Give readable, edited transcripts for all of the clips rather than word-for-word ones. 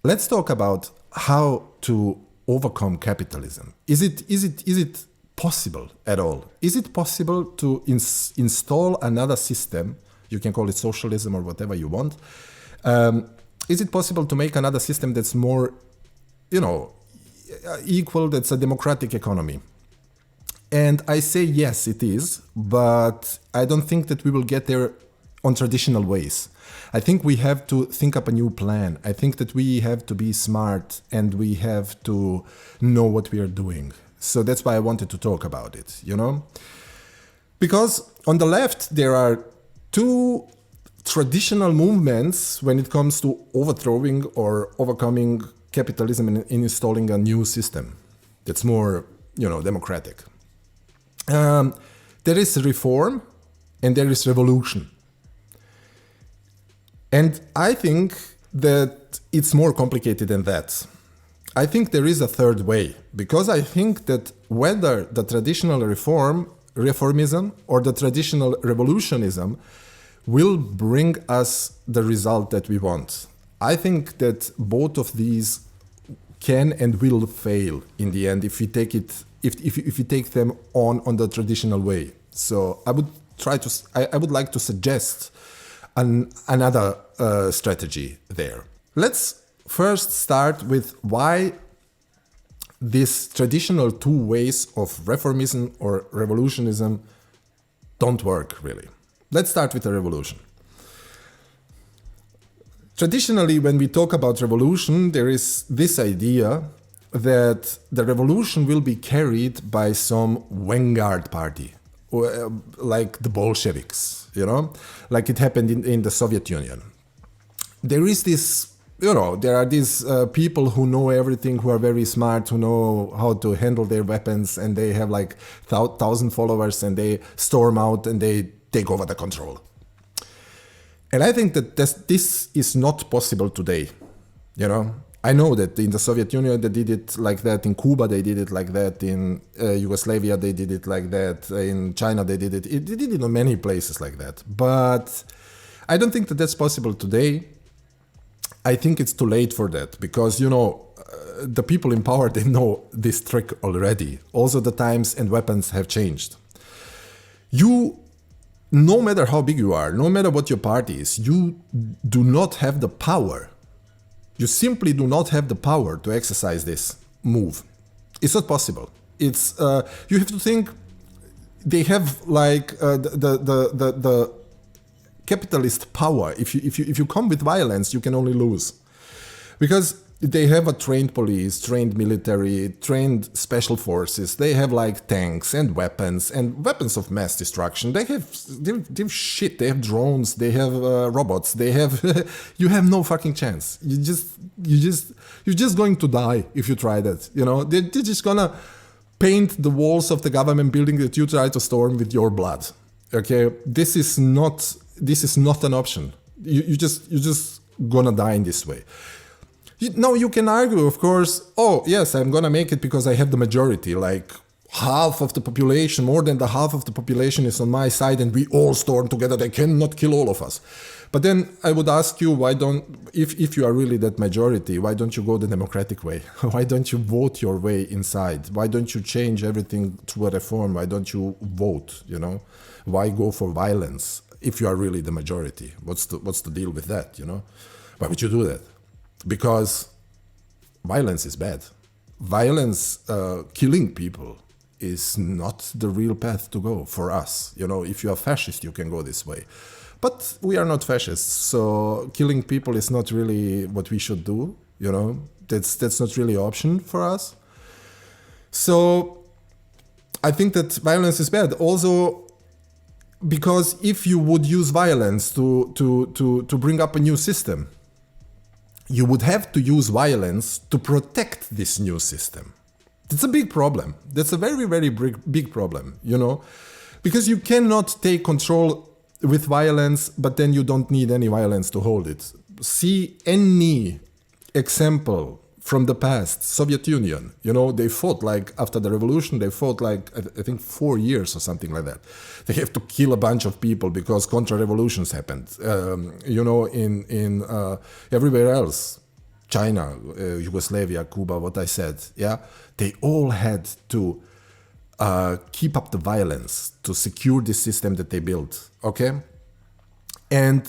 let's talk about how to overcome capitalism. Is it possible at all? Is it possible to install another system? You can call it socialism or whatever you want. Is it possible to make another system that's more, equal, that's a democratic economy? And I say yes, it is, but I don't think that we will get there on traditional ways. I think we have to think up a new plan. I think that we have to be smart and we have to know what we are doing. So that's why I wanted to talk about it, Because on the left, there are two traditional movements when it comes to overthrowing or overcoming capitalism and installing a new system that's more, democratic. There is reform and there is revolution. And I think that it's more complicated than that. I think there is a third way, because I think that whether the traditional reformism or the traditional revolutionism will bring us the result that we want. I think that both of these can and will fail in the end if we take it, if we take them on the traditional way. So I would like to suggest another strategy there. Let's first start with why these traditional two ways of reformism or revolutionism don't work really. Let's start with the revolution. Traditionally, when we talk about revolution, there is this idea that the revolution will be carried by some vanguard party, like the Bolsheviks, like it happened in the Soviet Union. There is this, there are these people who know everything, who are very smart, who know how to handle their weapons, and they have like 1,000 followers, and they storm out and they take over the control. And I think that this is not possible today, I know that in the Soviet Union they did it like that, in Cuba they did it like that, in Yugoslavia they did it like that, in China they did it. They did it in many places like that. But I don't think that that's possible today. I think it's too late for that because, the people in power, they know this trick already. Also the times and weapons have changed. No matter how big you are, no matter what your party is, you do not have the power. You simply do not have the power to exercise this move. It's not possible. It's you have to think. They have like the capitalist power. If you come with violence, you can only lose, because they have a trained police, trained military, trained special forces. They have like tanks and weapons of mass destruction. They have shit. They have drones. They have robots. They have. You have no fucking chance. You're just going to die if you try that. They're just gonna paint the walls of the government building that you try to storm with your blood. Okay, this is not an option. You just gonna die in this way. Now you can argue, of course, oh yes, I'm gonna make it because I have the majority, like half of the population, more than the half of the population is on my side and we all storm together, they cannot kill all of us. But then I would ask you, if you are really that majority, why don't you go the democratic way? Why don't you vote your way inside? Why don't you change everything through a reform? Why don't you vote, Why go for violence if you are really the majority? What's the deal with that, Why would you do that? Because violence is bad. Violence, killing people, is not the real path to go for us. If you are fascist, you can go this way. But we are not fascists, so killing people is not really what we should do. That's not really an option for us. So I think that violence is bad. Also, because if you would use violence to bring up a new system, you would have to use violence to protect this new system. That's a big problem. That's a very, very big problem, because you cannot take control with violence, but then you don't need any violence to hold it. See any example from the past, Soviet Union, they fought like after the revolution, they fought like, I think 4 years or something like that. They have to kill a bunch of people because counter-revolutions happened. In everywhere else, China, Yugoslavia, Cuba, what I said, yeah, they all had to keep up the violence to secure the system that they built, okay? And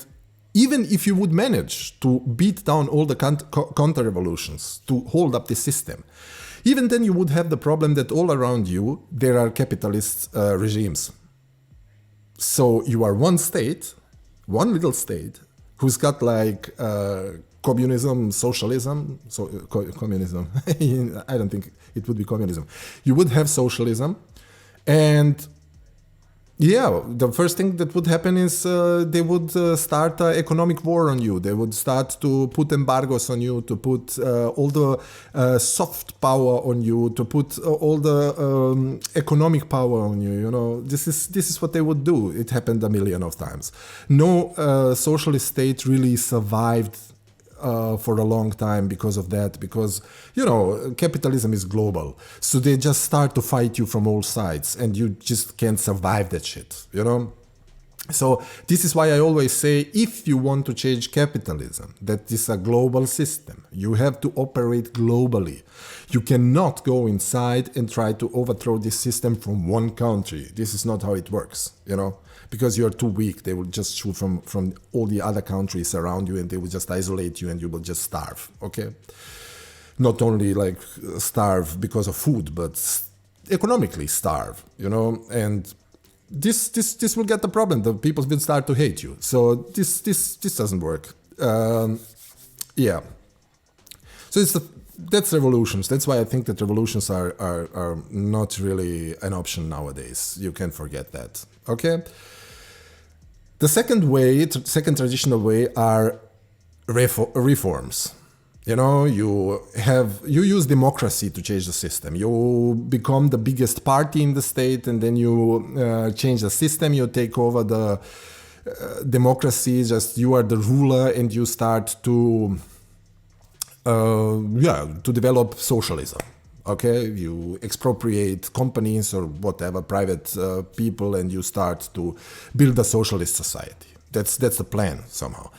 even if you would manage to beat down all the counter-revolutions to hold up the system, even then you would have the problem that all around you, there are capitalist regimes. So you are one state, one little state, who's got like communism, socialism, communism, I don't think it would be communism. You would have socialism, and yeah, the first thing that would happen is they would start an economic war on you. They would start to put embargoes on you, to put all the soft power on you, to put all the economic power on you. You know, this is what they would do. It happened a million of times. No socialist state really survived for a long time because of that, because, you know, capitalism is global. So they just start to fight you from all sides and you just can't survive that shit, you know? So this is why I always say, if you want to change capitalism, that is a global system, you have to operate globally. You cannot go inside and try to overthrow this system from one country. This is not how it works, you know? Because you're too weak, they will just shoot from all the other countries around you and they will just isolate you and you will just starve, okay? Not only like starve because of food, but economically starve, you know? And this will get the problem. The people will start to hate you. So this doesn't work. Yeah. So that's revolutions. That's why I think that revolutions are not really an option nowadays. You can forget that, okay? The second traditional way are reforms. You know, you use democracy to change the system. You become the biggest party in the state, and then you change the system. You take over the democracy. Just you are the ruler, and you start to develop socialism. Okay, you expropriate companies or whatever, private people, and you start to build a socialist society. That's the plan somehow.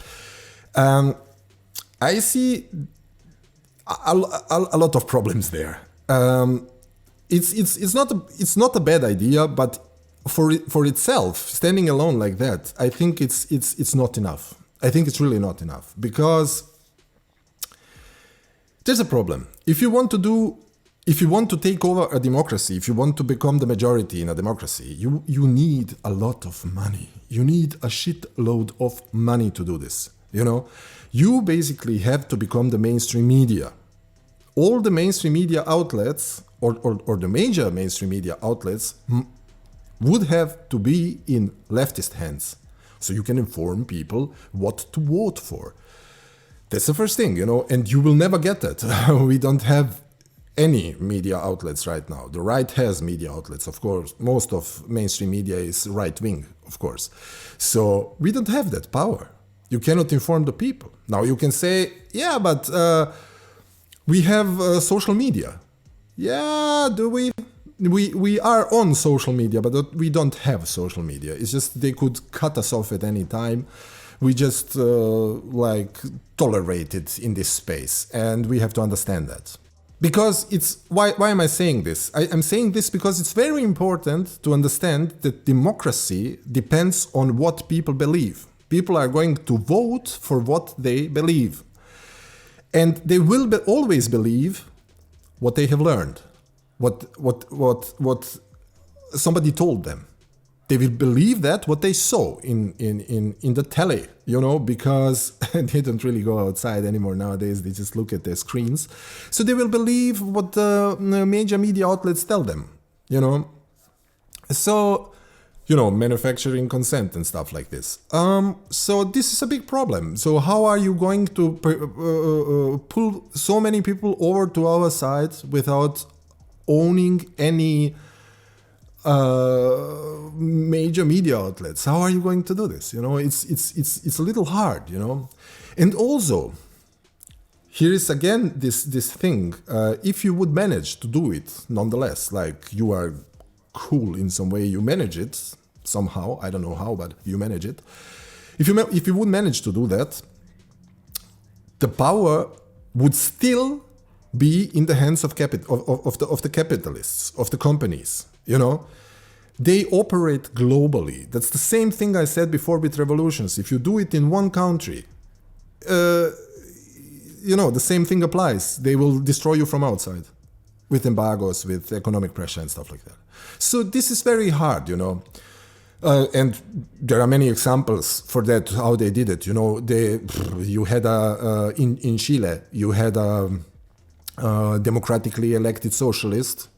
I see a lot of problems there. It's not a bad idea, but for itself, standing alone like that, I think it's not enough. I think it's really not enough, because there's a problem. If you want to take over a democracy, if you want to become the majority in a democracy, you need a lot of money. You need a shitload of money to do this. You know, you basically have to become the mainstream media. All the mainstream media outlets, or the major mainstream media outlets, would have to be in leftist hands. So you can inform people what to vote for. That's the first thing, you know, and you will never get that. We don't have any media outlets right now. The right has media outlets, of course. Most of mainstream media is right-wing, of course. So we don't have that power. You cannot inform the people. Now you can say, yeah, but we have social media. Yeah, do we? We are on social media, but we don't have social media. It's just they could cut us off at any time. We just tolerate it in this space, and we have to understand that. Because why am I saying this? I'm saying this because it's very important to understand that democracy depends on what people believe. People are going to vote for what they believe. And they will always believe what they have learned, what somebody told them. They will believe that what they saw in the telly, you know, because they don't really go outside anymore nowadays. They just look at their screens. So they will believe what the major media outlets tell them, you know. So, you know, manufacturing consent and stuff like this. So this is a big problem. So how are you going to pull so many people over to our side without owning any major media outlets? How are you going to do this? You know, it's a little hard, you know. And also, here is again this thing. If you would manage to do it, nonetheless, like you are cool in some way, you manage it somehow. I don't know how, but you manage it. If you would manage to do that, the power would still be in the hands of the capitalists, of the companies, you know. They operate globally. That's the same thing I said before with revolutions. If you do it in one country, you know, the same thing applies. They will destroy you from outside with embargoes, with economic pressure and stuff like that. So this is very hard, you know. And there are many examples for that, how they did it. You know, you had in Chile, you had a democratically elected socialist.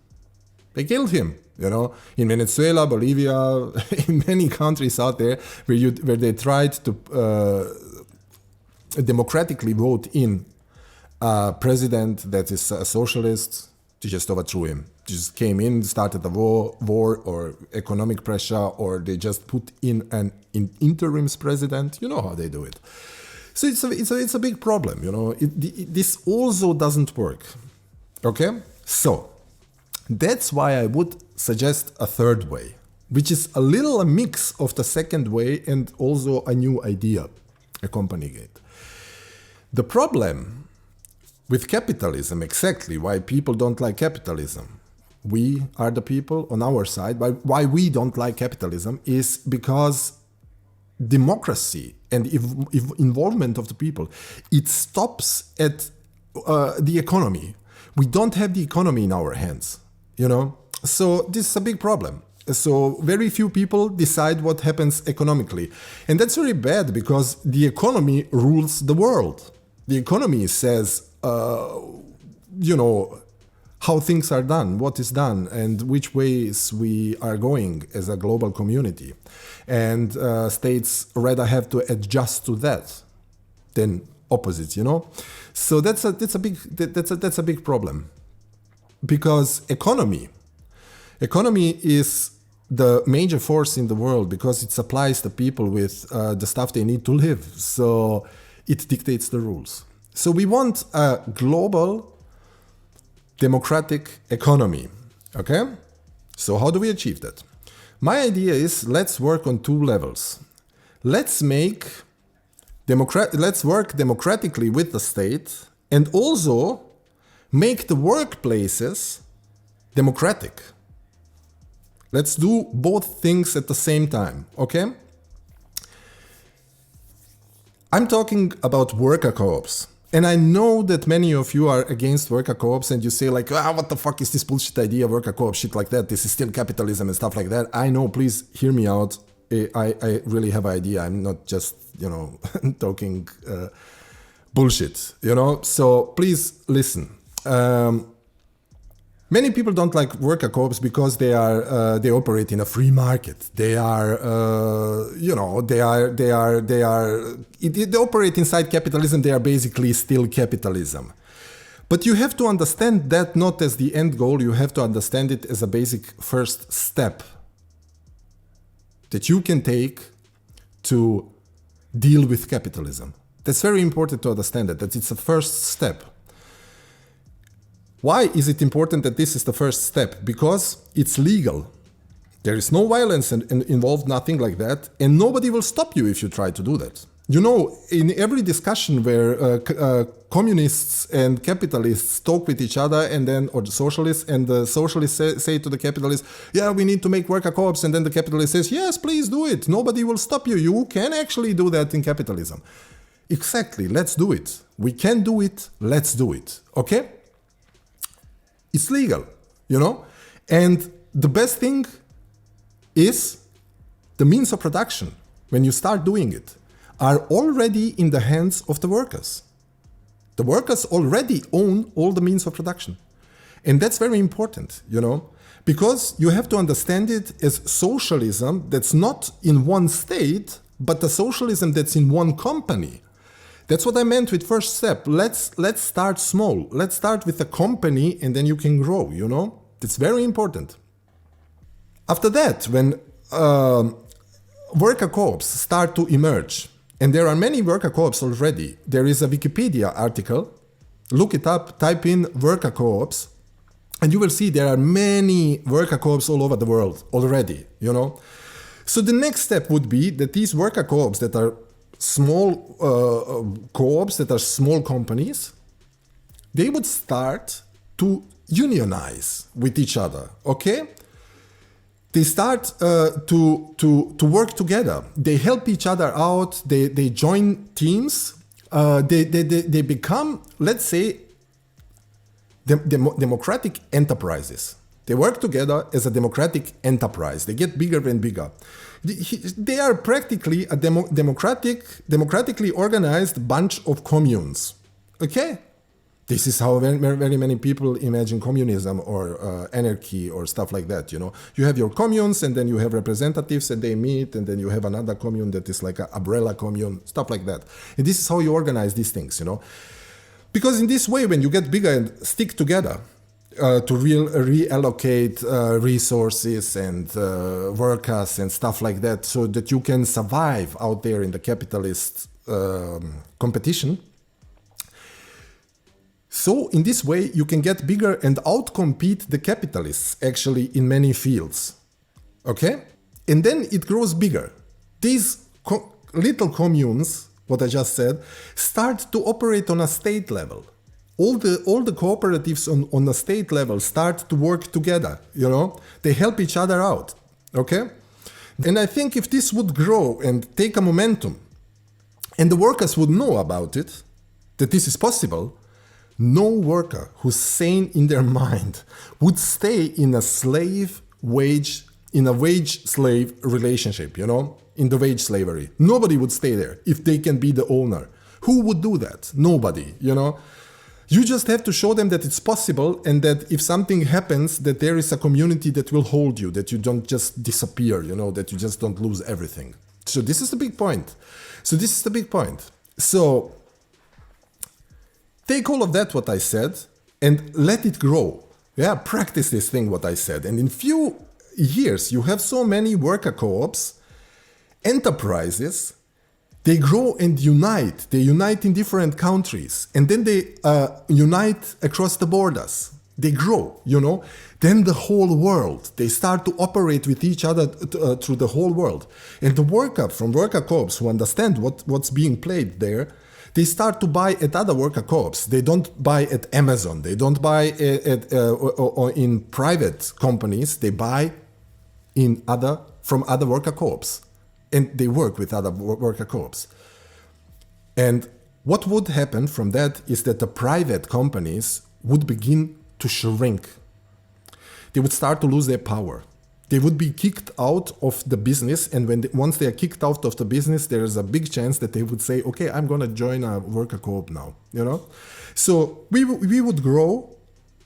They killed him. You know, in Venezuela, Bolivia, in many countries out there where they tried to democratically vote in a president that is a socialist, they just overthrew him. They just came in, started a war or economic pressure, or they just put in an interim president. You know how they do it. So it's a big problem. You know, this also doesn't work. Okay, so that's why I would suggest a third way, which is a little a mix of the second way and also a new idea accompanying it. The problem with capitalism, exactly why people don't like capitalism, we are the people on our side, why we don't like capitalism is because democracy and involvement of the people, it stops at the economy. We don't have the economy in our hands. You know, so this is a big problem. So very few people decide what happens economically. And that's very bad because the economy rules the world. The economy says, you know, how things are done, what is done, and which ways we are going as a global community. And states rather have to adjust to that than opposites, you know. So that's a big problem. Because economy is the major force in the world because it supplies the people with the stuff they need to live. So it dictates the rules. So we want a global democratic economy. Okay? So how do we achieve that? My idea is let's work on two levels. Let's work democratically with the state and also make the workplaces democratic. Let's do both things at the same time, okay? I'm talking about worker co-ops. And I know that many of you are against worker co-ops and you say like, what the fuck is this bullshit idea, worker co-op, shit like that. This is still capitalism and stuff like that. I know, please hear me out. I really have an idea. I'm not just, you know, talking bullshit, you know? So please listen. Many people don't like worker co-ops because they operate in a free market. They are, they operate inside capitalism. They are basically still capitalism. But you have to understand that not as the end goal. You have to understand it as a basic first step that you can take to deal with capitalism. That's very important to understand that it's a first step. Why is it important that this is the first step? Because it's legal. There is no violence involved, nothing like that, and nobody will stop you if you try to do that. You know, in every discussion where communists and capitalists talk with each other, and then, or the socialists say to the capitalists, yeah, we need to make worker co-ops, and then the capitalist says, yes, please do it. Nobody will stop you. You can actually do that in capitalism. Exactly. Let's do it. We can do it. Let's do it. Okay? It's legal, you know? And the best thing is the means of production, when you start doing it, are already in the hands of the workers. The workers already own all the means of production. And that's very important, you know, because you have to understand it as socialism that's not in one state, but the socialism that's in one company. That's what I meant with first step. Let's start small. Let's start with a company and then you can grow, you know? That's very important. After that, when worker co-ops start to emerge, and there are many worker co-ops already. There is a Wikipedia article. Look it up, type in worker co-ops, and you will see there are many worker co-ops all over the world already, you know? So the next step would be that these worker co-ops that are small co-ops, that are small companies, they would start to unionize with each other, okay? They start to work together. They help each other out. They join teams. They become, let's say, democratic enterprises. They work together as a democratic enterprise. They get bigger and bigger. They are practically a democratically organized bunch of communes. Okay? This is how very many people imagine communism or anarchy or stuff like that, you know. You have your communes and then you have representatives and they meet and then you have another commune that is like an umbrella commune, stuff like that. And this is how you organize these things, you know. Because in this way, when you get bigger and stick together to reallocate resources and workers and stuff like that so that you can survive out there in the capitalist competition, so in this way, you can get bigger and outcompete the capitalists actually in many fields. Okay? And then it grows bigger. These little communes, what I just said, start to operate on a state level. All the cooperatives on a state level start to work together, you know? They help each other out. Okay? And I think if this would grow and take a momentum, and the workers would know about it, that this is possible, no worker who's sane in their mind would stay in a wage-slave relationship, you know, in the wage slavery. Nobody would stay there if they can be the owner. Who would do that? Nobody, you know. You just have to show them that it's possible and that if something happens, that there is a community that will hold you, that you don't just disappear, you know, that you just don't lose everything. So this is the big point. So take all of that, what I said, and let it grow. Yeah, practice this thing, what I said. And in few years, you have so many worker co-ops, enterprises, they grow and unite. They unite in different countries. And then they unite across the borders. They grow, you know. Then the whole world, they start to operate with each other through the whole world. And the worker from worker co-ops who understand what's being played there, they start to buy at other worker co-ops. They don't buy at Amazon. They don't buy or in private companies. They buy from other worker co-ops. And they work with other worker co-ops. And what would happen from that is that the private companies would begin to shrink. They would start to lose their power. They would be kicked out of the business, and once they are kicked out of the business, there is a big chance that they would say, okay, I'm going to join a worker co-op now, you know? So we would grow,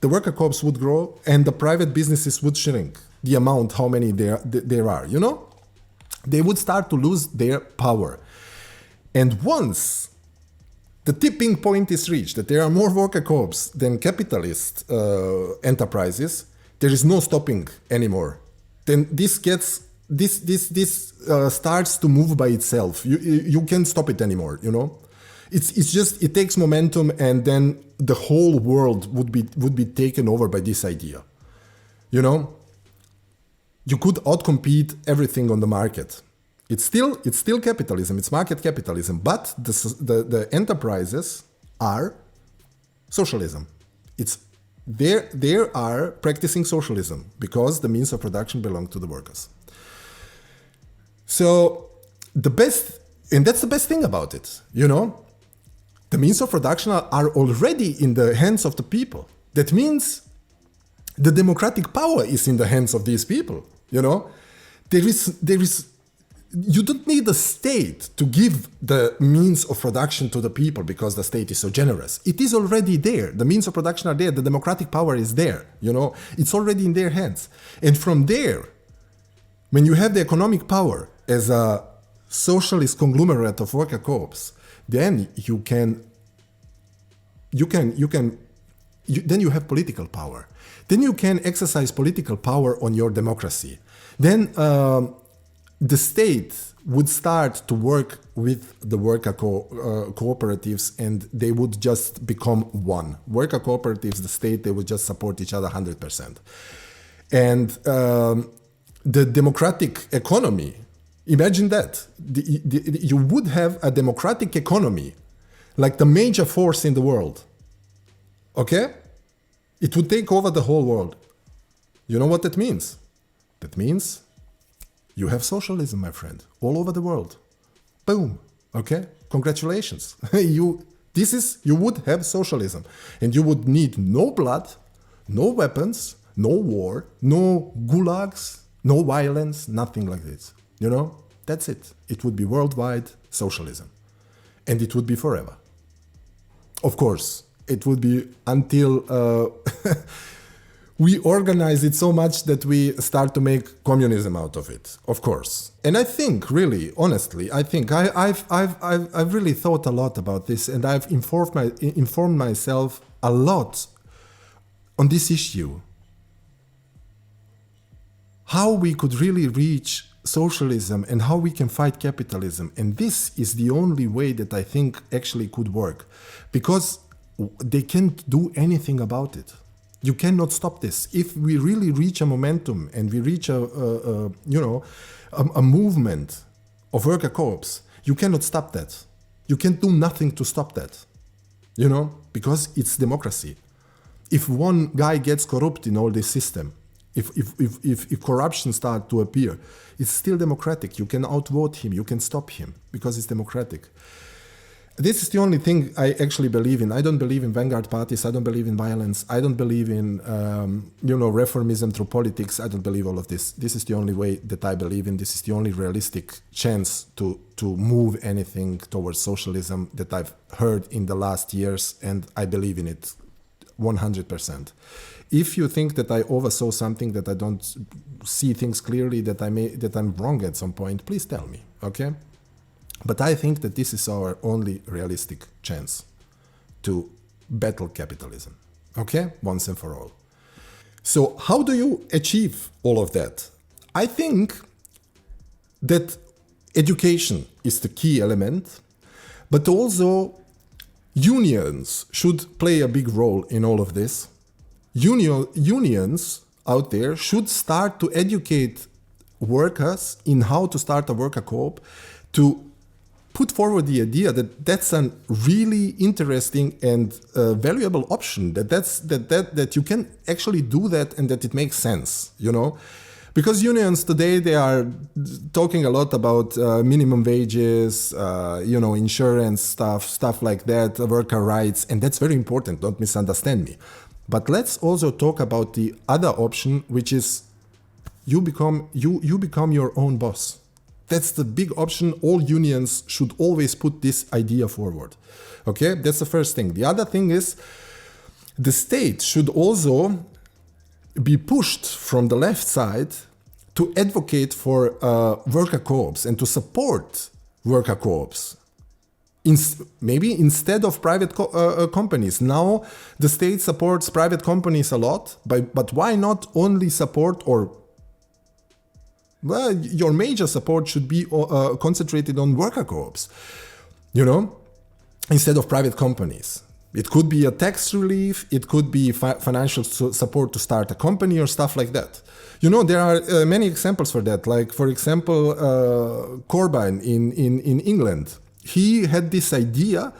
the worker co-ops would grow, and the private businesses would shrink, the amount, how many there are, you know? They would start to lose their power. And once the tipping point is reached, that there are more worker co-ops than capitalist enterprises, there is no stopping anymore. Then this starts to move by itself. You can't stop it anymore, you know? It's just, it takes momentum, and then the whole world would be taken over by this idea. You know? You could outcompete everything on the market. It's still capitalism, it's market capitalism, but the enterprises are socialism. They are practicing socialism because the means of production belong to the workers. So that's the best thing about it, you know? The means of production are already in the hands of the people. That means the democratic power is in the hands of these people, you know? You don't need the state to give the means of production to the people because the state is so generous. It is already there. The means of production are there. The democratic power is there. You know, it's already in their hands. And from there, when you have the economic power as a socialist conglomerate of worker co-ops, then then you have political power. Then you can exercise political power on your democracy. Then the state would start to work with the worker cooperatives, and they would just become one. Worker cooperatives, the state, they would just support each other 100%. And the democratic economy, imagine that. You would have a democratic economy, like the major force in the world. Okay? It would take over the whole world. You know what that means? That means you have socialism, my friend, all over the world. Boom. Okay? Congratulations. You would have socialism. And you would need no blood, no weapons, no war, no gulags, no violence, nothing like this. You know? That's it. It would be worldwide socialism. And it would be forever. Of course, it would be until we organize it so much that we start to make communism out of it, of course. And I think, really, honestly, I think I've really thought a lot about this, and I've informed myself a lot on this issue. How we could really reach socialism and how we can fight capitalism. And this is the only way that I think actually could work, because they can't do anything about it. You cannot stop this. If we really reach a momentum and we reach a movement of worker co-ops, you cannot stop that. You can't do nothing to stop that, you know, because it's democracy. If one guy gets corrupt in all this system, if corruption starts to appear, it's still democratic. You can outvote him, you can stop him, because it's democratic. This is the only thing I actually believe in. I don't believe in vanguard parties. I don't believe in violence. I don't believe in, reformism through politics. I don't believe all of this. This is the only way that I believe in. This is the only realistic chance to move anything towards socialism that I've heard in the last years, and I believe in it 100%. If you think that I oversaw something, that I don't see things clearly, that I'm wrong at some point, please tell me, okay? But I think that this is our only realistic chance to battle capitalism, okay? Once and for all. So how do you achieve all of that? I think that education is the key element, but also unions should play a big role in all of this. Unions out there should start to educate workers in how to start a worker co-op, to put forward the idea that that's a really interesting and valuable option, that you can actually do that and that it makes sense, you know? Because unions today, they are talking a lot about minimum wages, insurance stuff like that, worker rights, and that's very important, don't misunderstand me. But let's also talk about the other option, which is you become your own boss. That's the big option. All unions should always put this idea forward. Okay, that's the first thing. The other thing is the state should also be pushed from the left side to advocate for worker co-ops and to support worker co-ops. Maybe instead of private companies. Now the state supports private companies a lot, but why not only support, or well, your major support should be concentrated on worker co-ops, you know, instead of private companies. It could be a tax relief, it could be financial support to start a company or stuff like that. You know, there are many examples for that. Like, for example, Corbyn in England. He had this idea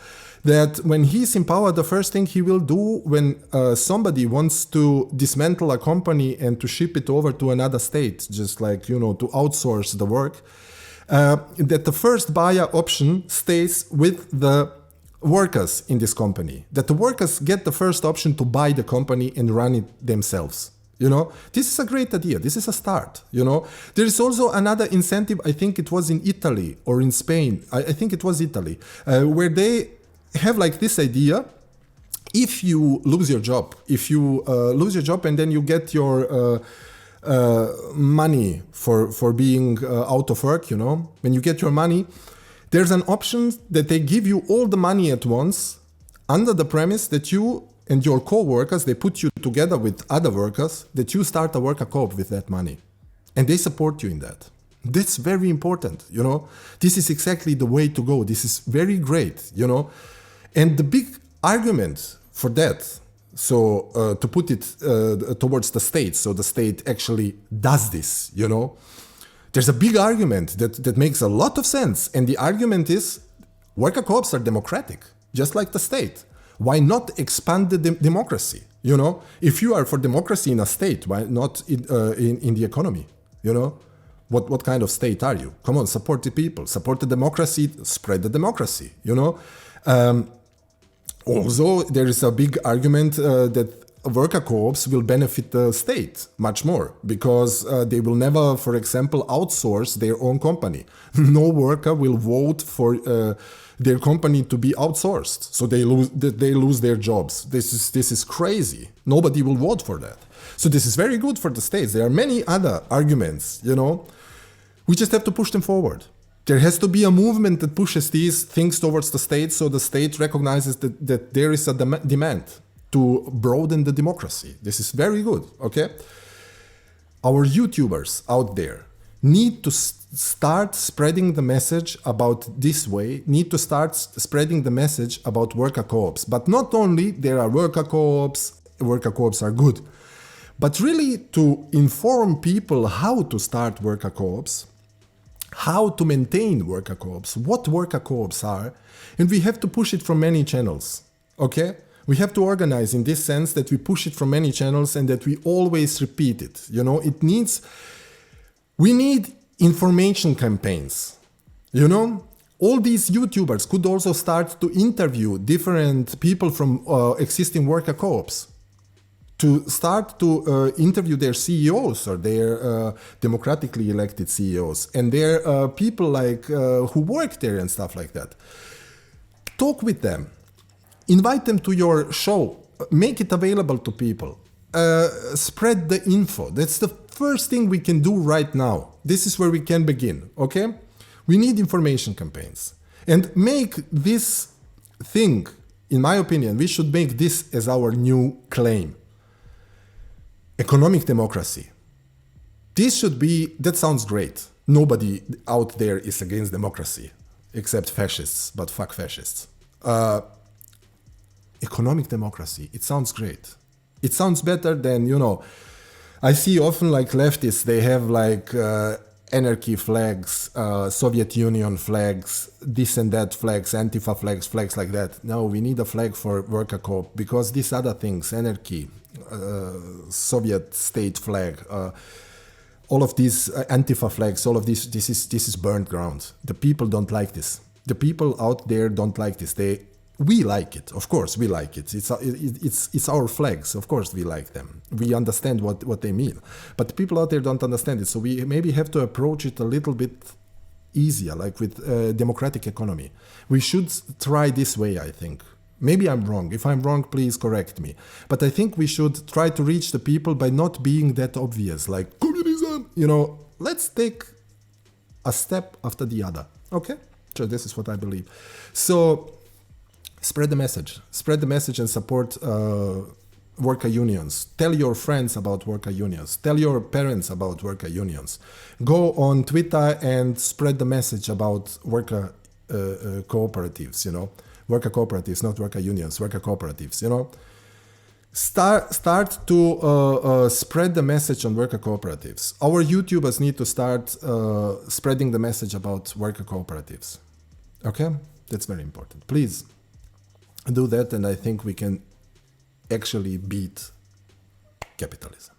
that when he's in power, the first thing he will do when somebody wants to dismantle a company and to ship it over to another state, just like, you know, to outsource the work, that the first buyer option stays with the workers in this company, that the workers get the first option to buy the company and run it themselves. You know, this is a great idea. This is a start, you know. There is also another incentive, I think it was in Italy or in Spain, I think it was Italy, where they have like this idea: if you lose your job, and then you get your money for being out of work, you know, when you get your money, there's an option that they give you all the money at once, under the premise that you and your co-workers, they put you together with other workers, that you start a worker co-op with that money. And they support you in that. That's very important, you know. This is exactly the way to go. This is very great, you know. And the big argument for that, so to put it towards the state, so the state actually does this, you know. There's a big argument that makes a lot of sense. And the argument is worker co-ops are democratic, just like the state. Why not expand the democracy? You know, if you are for democracy in a state, why not in the economy? You know, what kind of state are you? Come on, support the people, support the democracy, spread the democracy. You know, also there is a big argument that worker co-ops will benefit the state much more because they will never, for example, outsource their own company. No worker will vote for their company to be outsourced, so they lose their jobs. This is crazy. Nobody will vote for that. So this is very good for the states. There are many other arguments, you know. We just have to push them forward. There has to be a movement that pushes these things towards the state, so the state recognizes that there is a demand to broaden the democracy. This is very good, okay? Our YouTubers out there need to start spreading the message about this way, need to start spreading the message about worker co-ops. But not only there are worker co-ops are good, but really to inform people how to start worker co-ops, how to maintain worker co-ops, what worker co-ops are, and we have to push it from many channels, okay? We have to organize in this sense that we push it from many channels and that we always repeat it. You know, we need information campaigns. You know, all these YouTubers could also start to interview different people from existing worker co-ops, to start to interview their CEOs or their democratically elected CEOs and their people like who work there and stuff like that. Talk with them. Invite them to your show, make it available to people, spread the info. That's the first thing we can do right now. This is where we can begin, okay? We need information campaigns. And make this thing, in my opinion, we should make this as our new claim. Economic democracy. This should be, that sounds great. Nobody out there is against democracy, except fascists, but fuck fascists. Economic democracy, it sounds great. It sounds better than, you know, I see often like leftists, they have like anarchy flags, Soviet Union flags, this and that flags, Antifa flags, flags like that. No, we need a flag for worker co-op because these other things, anarchy, Soviet state flag, all of these Antifa flags, all of this is burnt ground. The people don't like this. The people out there don't like this. We like it, of course, we like it. It's our flags, of course we like them. We understand what they mean. But the people out there don't understand it, so we maybe have to approach it a little bit easier, like with democratic economy. We should try this way, I think. Maybe I'm wrong. If I'm wrong, please correct me. But I think we should try to reach the people by not being that obvious, like communism, you know, let's take a step after the other, okay? So this is what I believe. So, spread the message and support worker unions. Tell your friends about worker unions. Tell your parents about worker unions. Go on Twitter and spread the message about worker cooperatives, you know. Worker cooperatives, not worker unions, worker cooperatives, you know. Start to spread the message on worker cooperatives. our YouTubers need to start spreading the message about worker cooperatives. Okay? That's very important. Please do that, and I think we can actually beat capitalism.